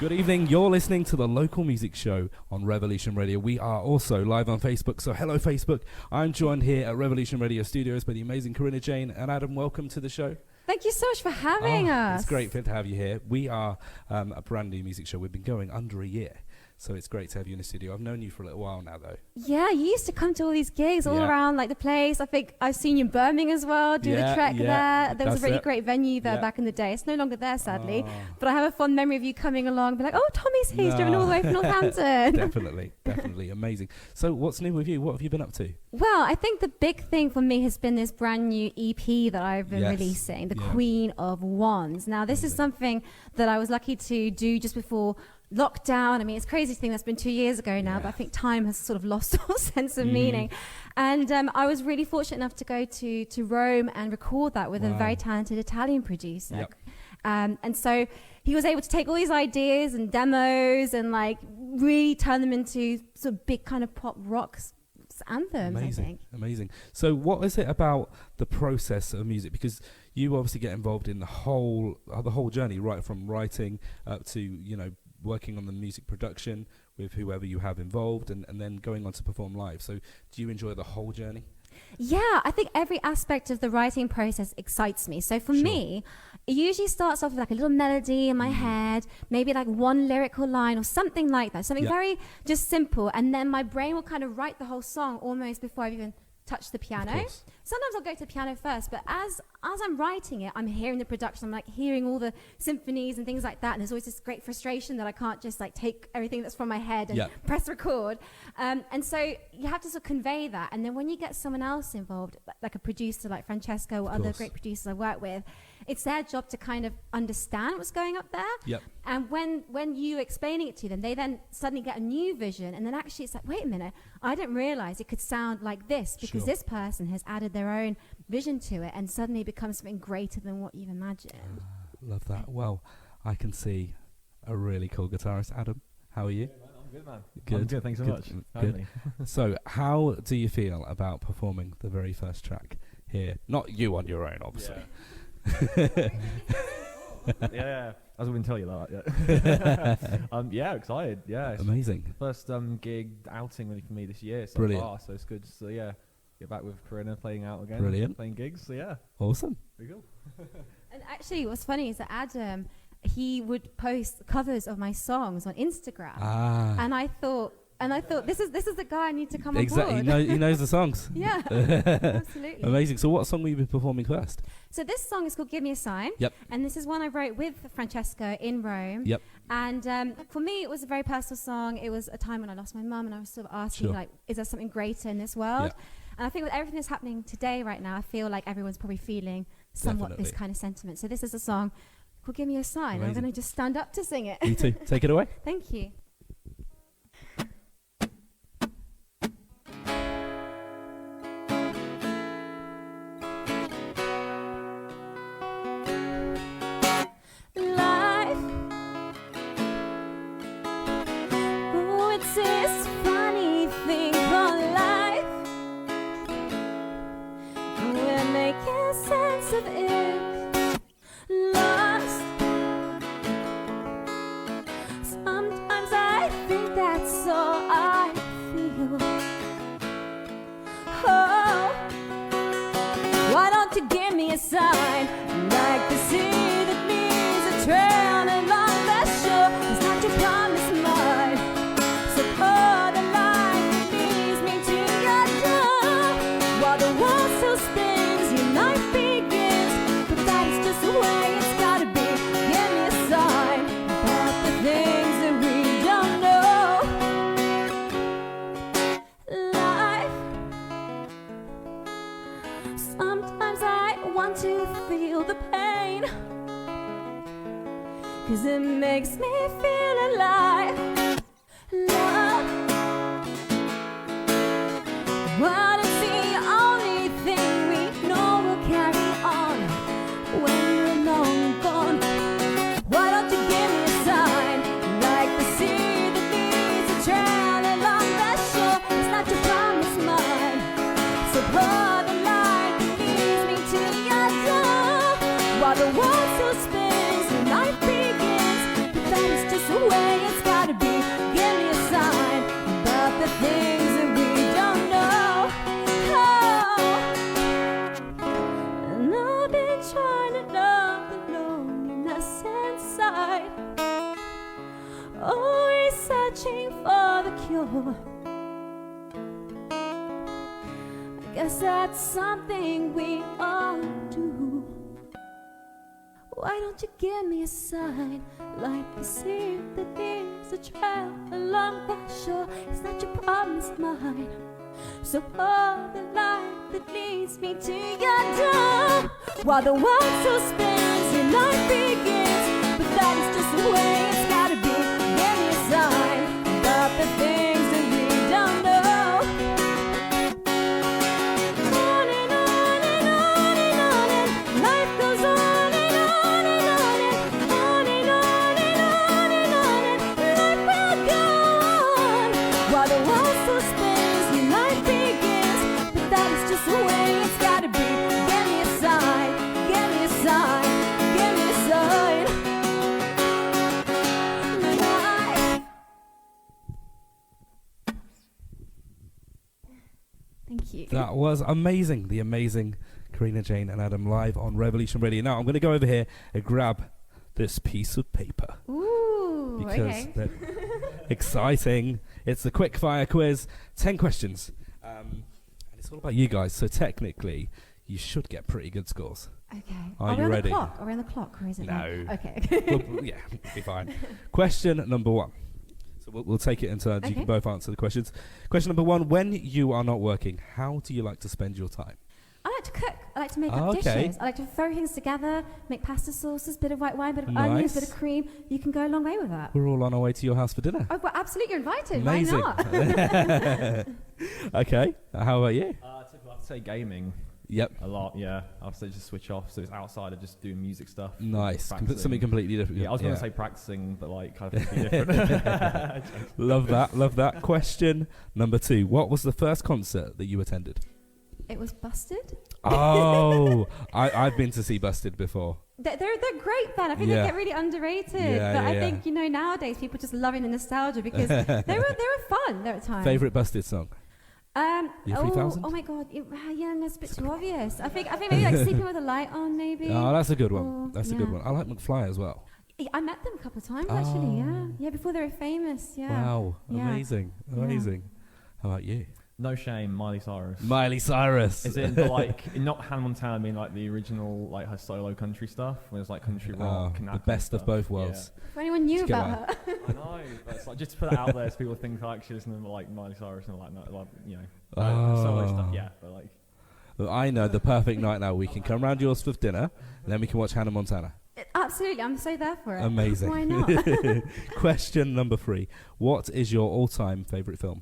Good evening, you're listening to the local music show on Revolution Radio. We are also live on Facebook, so hello Facebook. I'm joined here at Revolution Radio Studios by the amazing Corinna Jane and Adam. Welcome to the show. Thank you so much for having us. It's great to have you here. We are a brand new music show. We've been going under a year, so it's great to have you in the studio. I've known you for a little while now, though. Yeah, you used to come to all these gigs all around like the place. I think I've seen you in Birmingham as well, do the trek there. There was a really great venue there back in the day. It's no longer there, sadly. But I have a fond memory of you coming along, be like, oh, Tommy's here. He's driven all the way from Northampton. Definitely. Amazing. So what's new with you? What have you been up to? Well, I think the big thing for me has been this brand new EP that I've been releasing, The Queen of Wands. Now, this is something that I was lucky to do just before lockdown. I mean, it's crazy to think that's been 2 years ago now, but I think time has sort of lost all sense of meaning. And I was really fortunate enough to go to Rome and record that with a very talented Italian producer. And so he was able to take all these ideas and demos and like really turn them into sort of big kind of pop rock anthems, I think. Amazing. So what is it about the process of music? Because you obviously get involved in the whole journey, right from writing up to, you know, working on the music production with whoever you have involved and then going on to perform live. So do you enjoy the whole journey? Yeah, I think every aspect of the writing process excites me. So for me, it usually starts off with like a little melody in my head, maybe like one lyrical line or something like that, something very just simple. And then my brain will kind of write the whole song almost before I've even touched the piano. Sometimes I'll go to the piano first, but as I'm writing it, I'm hearing the production. I'm like hearing all the symphonies and things like that. And there's always this great frustration that I can't just like take everything that's from my head and press record. And so you have to sort of convey that. And then when you get someone else involved, like a producer like Francesco or other great producers I work with, it's their job to kind of understand what's going up there. And when you explaining it to them, they then suddenly get a new vision. And then actually it's like, wait a minute, I didn't realize it could sound like this because this person has added their own vision to it, and suddenly it becomes something greater than what you've imagined. Love that. Well, I can see a really cool guitarist. Adam, how are you? Yeah, man, I'm good, man. Good. I'm good, thanks so much. Good. So how do you feel about performing the very first track here? Not you on your own, obviously. Yeah, I wouldn't tell you that. Yeah, excited. Yeah, amazing. First gig outing really for me this year so far, so it's good. So yeah, get back with Corinna playing out again, playing gigs. So yeah, awesome. Pretty cool. And actually, what's funny is that Adam, he would post covers of my songs on Instagram, and I thought this is the guy I need to come on board. He knows the songs. Yeah, absolutely. Amazing. So what song will you be performing first? So this song is called Give Me a Sign. And this is one I wrote with Francesco in Rome. And for me, it was a very personal song. It was a time when I lost my mum, and I was sort of asking, like, is there something greater in this world? And I think with everything that's happening today right now, I feel like everyone's probably feeling somewhat this kind of sentiment. So this is a song called Give Me a Sign. Amazing. I'm going to just stand up to sing it. Me too. Take it away. Thank you. Sign like the sea that leaves a trail along the shore. It's not your promise mine, so pour the line that leads me to your door. While the world still spins, your life begins, but that is just the way it's gotta be. Give me a sign about the things that we don't know. Life, sometimes I want to feel the pain, 'cause it makes me feel alive. Love, what is the only thing we know will carry on when we're long gone? Why don't you give me a sign like the sea that leads a trail along the shore? It's not your promise mine, so pour the line that leads me to your door. While the world still spins and life begins, but that is just the way always searching for the cure. I guess that's something we all do. Why don't you give me a sign, like you see that there's a trail along that shore? It's not your problem, it's mine. So hold the light that leads me to your door. While the world still spins, your life begins. But that is just the way it's gotta be. Give me a sign about the things that we don't know. On and on and on and on, and life goes on and on and on and on and on and on and on, and life will go on. While the world still spins, your life begins. But that is just the way it's gotta be. Give me a sign, give me a sign, give me a sign. Thank you. That was amazing. The amazing Corinna Jane and Adam live on Revolution Radio. Now I'm going to go over here and grab this piece of paper. Ooh, because okay. they're exciting. It's the quick fire quiz, 10 questions. And it's all about you guys. So technically, you should get pretty good scores. Okay. Are you ready? Are we on the clock, or is it? No. Not? Okay. Well, yeah, be fine. Question number 1. So we'll take it in turns. You Okay. can both answer the questions. Question number 1. When you are not working, how do you like to spend your time? I like to cook. I like to make up Okay. dishes. I like to throw things together, make pasta sauces, bit of white wine, bit of Nice. onions, bit of cream. You can go a long way with that. We're all on our way to your house for dinner. Oh, well, absolutely, you're invited. Amazing. Why not? Okay. How about you? I'd say gaming. Yep. A lot, yeah. I'll say just switch off, so it's outside of just doing music stuff. Nice. Practicing. Something completely different. Yeah, I was going to say practicing, but like kind of completely different. Love that. Love that. Question number 2. What was the first concert that you attended? It was Busted. Oh, I've been to see Busted before. They're a great band. I think Yeah. they get really underrated. Yeah, but yeah, I yeah. think, nowadays people just loving the nostalgia because they were fun there at times. Favorite Busted song? Year 3000? Oh my God. Yeah, that's a bit too obvious. I think maybe like Sleeping with a Light On, maybe. Oh, that's a good one. Or- That's a good one. I like McFly as well. Yeah, I met them a couple of times actually. Yeah, Oh. yeah, before they were famous. Yeah. Wow. Yeah. Amazing. Yeah. Amazing. How about you? No Shame, Miley Cyrus. Miley Cyrus. Is it like not Hannah Montana? I mean, like the original, like her solo country stuff, when it's like country rock, the knack best and of both stuff. worlds. If anyone knew Let's get about her. Yeah. I know, but it's like just to put it out there, so people think I actually listen to like Miley Cyrus and like solo stuff. Yeah, but like. Well, I know the perfect night now. We can come round yours for dinner, and then we can watch Hannah Montana. Absolutely, I'm so there for it. Amazing. Why not? Question number 3. What is your all-time favourite film?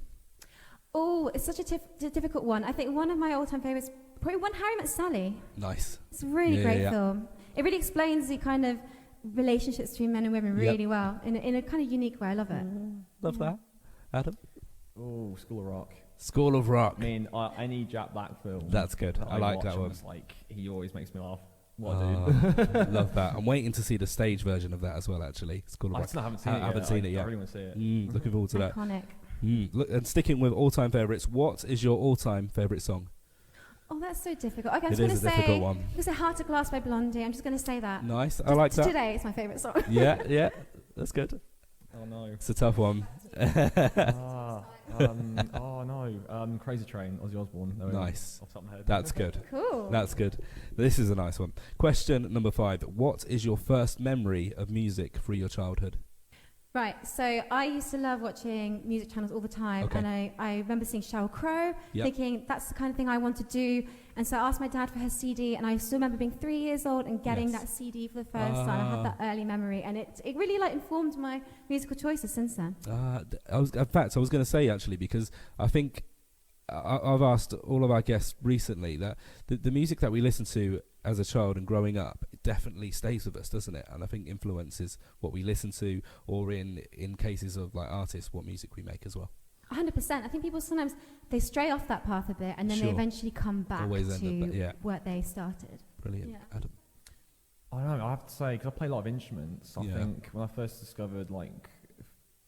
Oh, it's such a difficult one. I think one of my all-time favorites, probably One Harry Met Sally. Nice. It's a really Yeah, great yeah. film. It really explains the kind of relationships between men and women Yep. really well in a kind of unique way. I love it. Love that. Adam? Oh, School of Rock. School of Rock. I mean, any Jack Black film. That's good. I like watch, that I'm one. just like, he always makes me laugh. What a dude. Love that. I'm waiting to see the stage version of that as well, actually. School of I Rock. still haven't seen it yet. haven't seen it yet. I really want to see it. Looking forward to that. Iconic. Look, and sticking with all-time favourites, what is your all-time favourite song? Oh, that's so difficult. Okay, I'm It just is going a to say, difficult one. I'm going to say Heart of Glass by Blondie. I'm just going to say that. Nice. I like that. Today it's my favourite song. Yeah. That's good. Oh no. It's a tough one. Oh no. Crazy Train, Ozzy Osbourne. No, Nice. Off the top of my head. That's good. Cool. That's good. This is a nice one. Question number 5. What is your first memory of music through your childhood? Right, so I used to love watching music channels all the time, Okay. and I remember seeing Sheryl Crow, Yep. thinking that's the kind of thing I want to do, and so I asked my dad for her CD, and I still remember being 3 years old and getting Yes. that CD for the first time. I had that early memory, and it really like informed my musical choices since then. I was going to say actually, because I think I've asked all of our guests recently that the music that we listen to as a child and growing up, it definitely stays with us, doesn't it? And I think influences what we listen to, or in cases of like artists, what music we make as well. 100%. I think people sometimes they stray off that path a bit, and then they Sure. eventually come back Always end up, to yeah. what they started. Brilliant. Yeah. Adam. I don't know. I have to say, because I play a lot of instruments. I Yeah. think when I first discovered like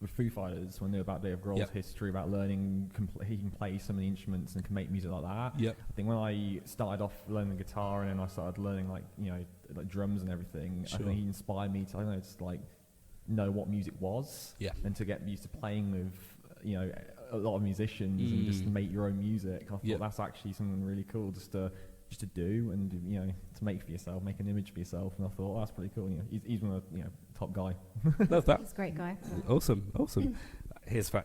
with Foo Fighters, when they were about Dave Grohl's Yep. history about learning, he can play so many instruments and can make music like that. Yep. I think when I started off learning guitar and then I started learning like drums and everything, Sure. I think he inspired me to. I don't know, it's like know what music was, and to get used to playing with, you know, a lot of musicians and just make your own music. I thought that's actually something really cool just to do and, you know, to make for yourself, make an image for yourself. And I thought, that's pretty cool. You know, he's one of the, you know, top guy. Love that. He's a great guy. Awesome.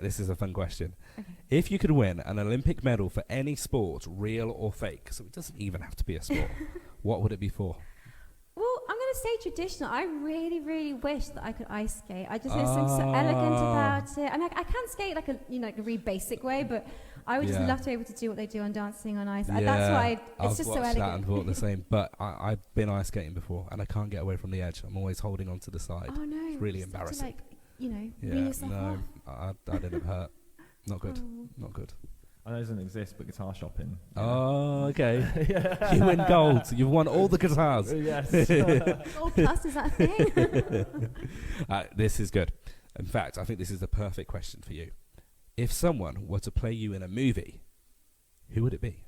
This is a fun question. Okay. If you could win an Olympic medal for any sport, real or fake, so it doesn't even have to be a sport, what would it be for? Well, I'm going to say traditional. I really, really wish that I could ice skate. I just think there's something so elegant about it. I mean, I can skate like a really basic way, but I would just love to be able to do what they do on Dancing on Ice. That's why it's just so elegant. I've watched that and thought the same, but I've been ice skating before, and I can't get away from the edge. I'm always holding on to the side. Oh no! It's really embarrassing. Reel yourself up. I didn't hurt. Not good. Not good. I know it doesn't exist, but guitar shopping. Oh, okay. You win gold. You've won all the guitars. Yes. Gold plus, is that a thing? This is good. In fact, I think this is the perfect question for you. If someone were to play you in a movie, who would it be?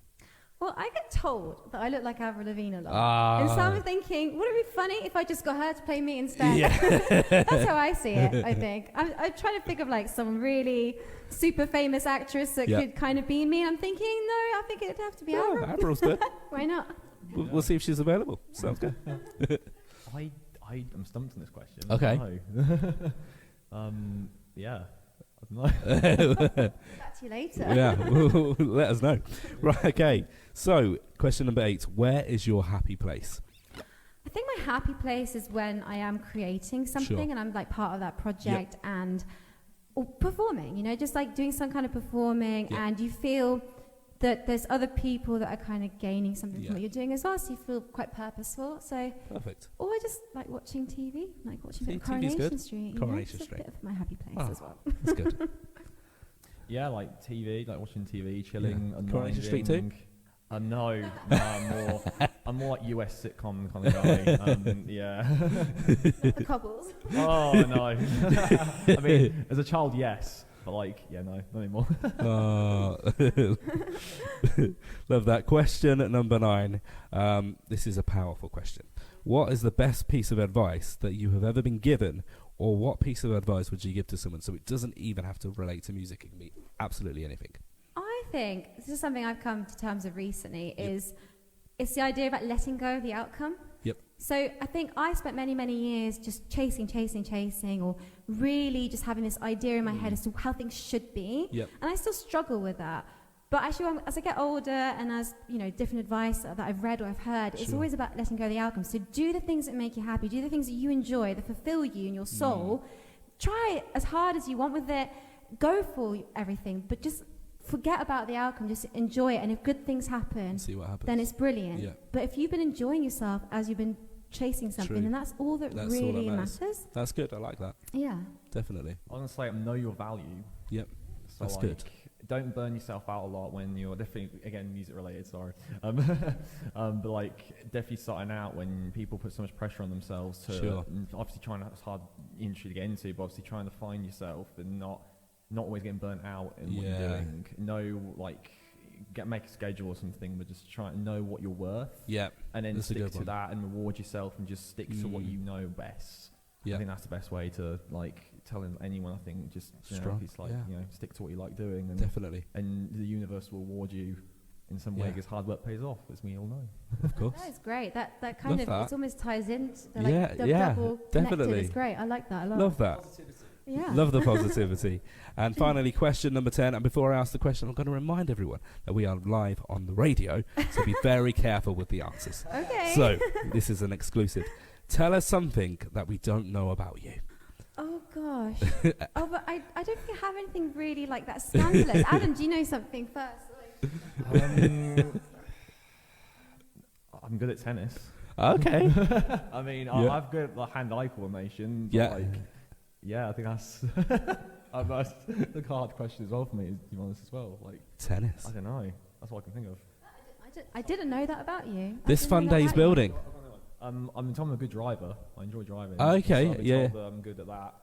Well, I get told that I look like Avril Lavigne a lot. And so I'm thinking, would it be funny if I just got her to play me instead? Yeah. That's how I see it, I think. I'm trying to think of like some really super famous actress that could kind of be me. And I'm thinking, no, I think it'd have to be Avril. Avril's good. Why not? We'll see if she's available. Sounds good. I'm stumped on this question. Okay. Yeah. Back to you later. Yeah, let us know. Right, okay. So, question number 8. Where is your happy place? I think my happy place is when I am creating something and I'm like part of that project and or performing, you know, just like doing some kind of performing and you feel that there's other people that are kind of gaining something from what you're doing as well, so you feel quite purposeful. So perfect. Or I just like watching TV, like watching a bit of Coronation Street. Coronation Street. It's a bit of my happy place as well. That's good. Yeah, like TV, like watching TV, chilling, Coronation Street too. No, I'm more like US sitcom kind of guy. Yeah. The Cobbles. Oh no. I mean, as a child, yes. But like, no, not anymore. Love that. Question number 9. This is a powerful question. What is the best piece of advice that you have ever been given, or what piece of advice would you give to someone? So it doesn't even have to relate to music. It can be absolutely anything. I think this is something I've come to terms with recently is it's the idea about letting go of the outcome. Yep. So I think I spent many, many years just chasing, or really just having this idea in my head as to how things should be. Yep. And I still struggle with that. But actually, as I get older and as, you know, different advice that I've read or I've heard, it's always about letting go of the outcome. So do the things that make you happy, do the things that you enjoy, that fulfill you and your soul. Try as hard as you want with it, go for everything, but just forget about the outcome, just enjoy it. And if good things happen, see what happens. then it's brilliant. Yeah. But if you've been enjoying yourself as you've been chasing something, then that's all that really matters. That's good. I like that. Yeah. Definitely. Honestly, know your value. Yep. So that's like, good. Don't burn yourself out a lot when you're definitely, again, music related, sorry. But like, definitely starting out when people put so much pressure on themselves to obviously trying to, it's hard industry to get into, but obviously trying to find yourself and not always getting burnt out in what you're doing. Make a schedule or something, but just try and know what you're worth. Yeah. And then stick to that and reward yourself and just stick to what you know best. I think that's the best way to like telling anyone. I think just it's like stick to what you like doing, and definitely, and the universe will reward you in some way because hard work pays off, as we all know. Of course, that is great. That kind of it almost ties in. Double definitely. It's great. I like that a lot. Love that. Yeah. Love the positivity. And finally, question number 10. And before I ask the question, I'm going to remind everyone that we are live on the radio, so be very careful with the answers. Okay. So this is an exclusive. Tell us something that we don't know about you. Oh, gosh. But I don't think I have anything really like that scandalous. Adam, do you know something first? I'm good at tennis. Okay. I mean, I've good like hand-eye coordination. Yeah. I think that's the hard question as well for me, to be honest as well. Like tennis. I don't know. That's what I can think of. I didn't know that about you. This Fun Days building. I'm a good driver. I enjoy driving. Okay, so I'm good at that.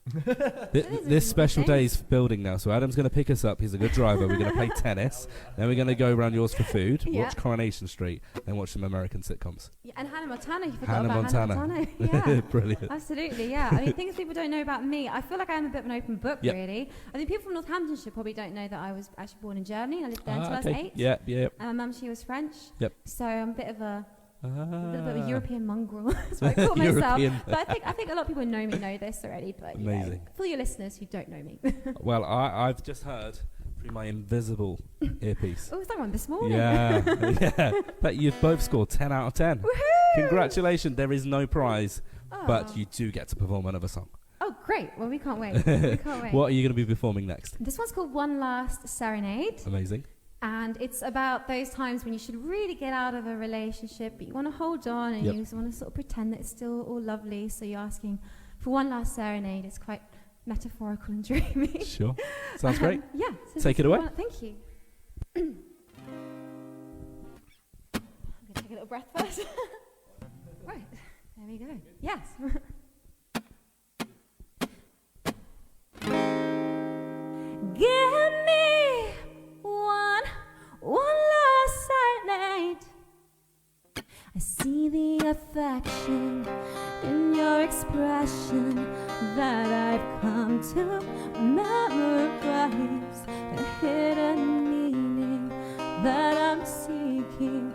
This special day is building now, so Adam's going to pick us up. He's a good driver. We're going to play tennis. Then we're going to go around yours for food, watch Coronation Street, then watch some American sitcoms. Yeah, and Hannah Montana. You forgot Hannah about Montana. Hannah Montana. Yeah, brilliant. Absolutely, yeah. I mean, things people don't know about me. I feel like I am a bit of an open book, really. I think people from Northamptonshire probably don't know that I was actually born in Germany. I lived there until I was 8. Yeah. And my mum, she was French. Yep. So I'm a bit of a little bit of a European mongrel. That's what I call myself. But I think a lot of people know this already. But amazing. For your listeners who don't know me. Well, I've just heard through my invisible earpiece. Oh, was that one this morning? Yeah. But you've both scored 10 out of 10. Woohoo! Congratulations. There is no prize, but you do get to perform another song. Oh, great. Well, we can't wait. What are you going to be performing next? This one's called One Last Serenade. Amazing. And it's about those times when you should really get out of a relationship, but you want to hold on and you just want to sort of pretend that it's still all lovely. So you're asking for one last serenade. It's quite metaphorical and dreamy. Sure. Sounds great. Yeah. So take it away. Thank you. I'm going to take a little breath first. Right. There we go. Yes. Give me one last serenade. I see the affection in your expression that I've come to memorize, a hidden meaning that I'm seeking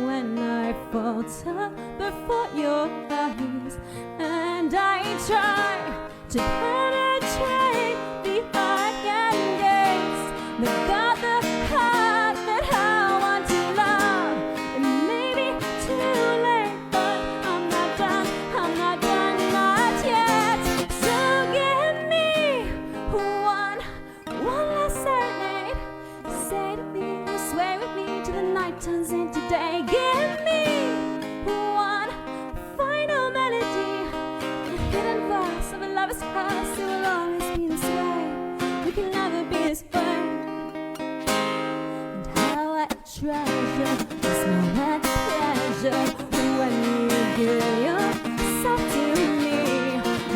when I falter before your eyes, and I try to penetrate the iron gates, but got the heart that I want to love. It may be too late, but I'm not done, not yet. So give me one last serenade. Say to me, you'll sway with me till the night turns into day. Give me one final melody, a hidden verse of a lover's curse. It will always be this way. We can never be this way. And how I treasure this moment's pleasure when you give yourself to me.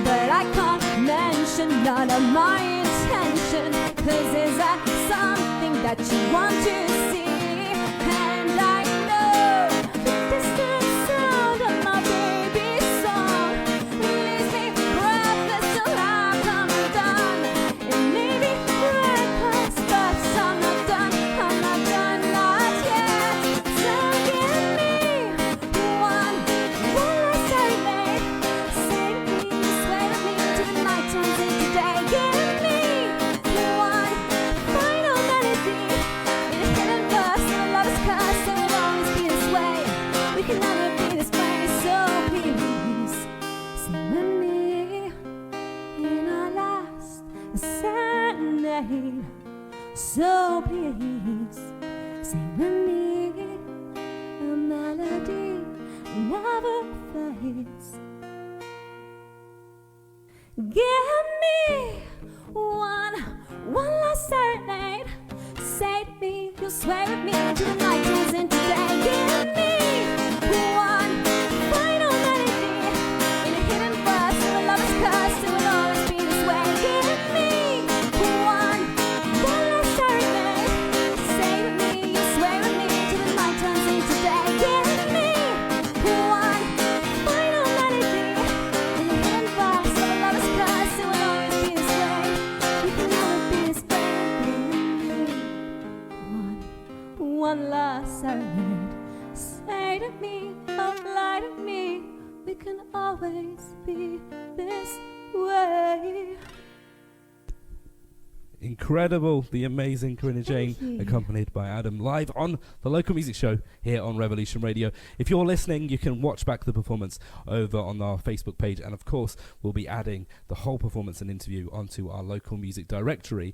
But I can't mention none of my intentions, 'cause is that something that you want to see? And I know the distant sound of my baby's song leaves me breathless till I come undone. It may be reckless, but I'm not done, not yet. So give me one last serenade. Say to me, sway with me till the night turns into day. Give me one final melody, in a hidden verse of a lover's curse. So it'll always be this way. We can never be this way. So please sing with me in our last serenade. So please sing with me. A melody never fades. Give me one last serenade. Say to me, you'll sway with me till the night turns into day. Give me one final melody, in a hidden verse of a lover's curse. It will always be this way. Give me one last serenade. Say to me, you'll sway with me till the night turns into day. Give me one final melody, in a hidden verse of a lover's curse. It will always be this way. We can never be this way. One last serenade. Say to me, oh, lie to me. We can always be this way. Incredible, the amazing Corinna Jane, you. accompanied by Adam, live on the local music show here on Revolution Radio. If you're listening, you can watch back the performance over on our Facebook page, and of course we'll be adding the whole performance and interview onto our local music directory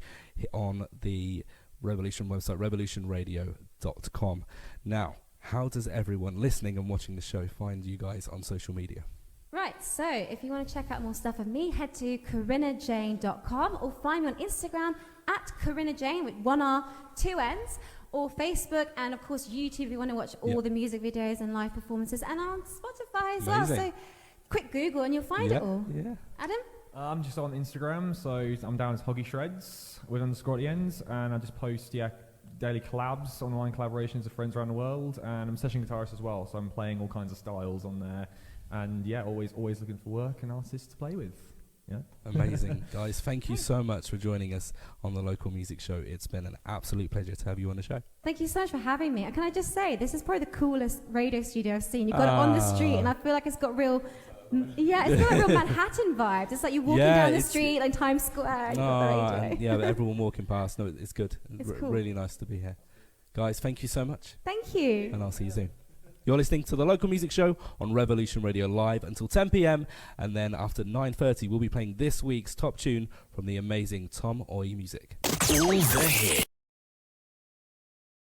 on the Revolution website, revolutionradio.com. Now, how does everyone listening and watching the show find you guys on social media? Right, so if you want to check out more stuff of me, head to CorinnaJane.com or find me on Instagram at Corinna Jane with 1 R, 2 N's, or Facebook, and of course YouTube if you want to watch all the music videos and live performances, and on Spotify as well. So quick Google and you'll find it all. Yeah. Adam? I'm just on Instagram, so I'm down as Hoggy Shreds with underscore at the end, and I just post daily collabs, online collaborations with friends around the world, and I'm a session guitarist as well, so I'm playing all kinds of styles on there, and always looking for work and artists to play with. Yeah. Amazing. Guys, thank you so much for joining us on the Local Music Show. It's been an absolute pleasure to have you on the show. Thank you so much for having me. And can I just say, this is probably the coolest radio studio I've seen. You've got it on the street, and I feel like it's got real... it's got real Manhattan vibes. It's like you're walking down the street like Times Square. You've got the radio. But everyone walking past. No, it's good. It's cool. Really nice to be here. Guys, thank you so much. Thank you. And I'll see you soon. You're listening to the Local Music Show on Revolution Radio live until 10 p.m. And then after 9:30, we'll be playing this week's top tune from the amazing Tom Oy Music. All the hits.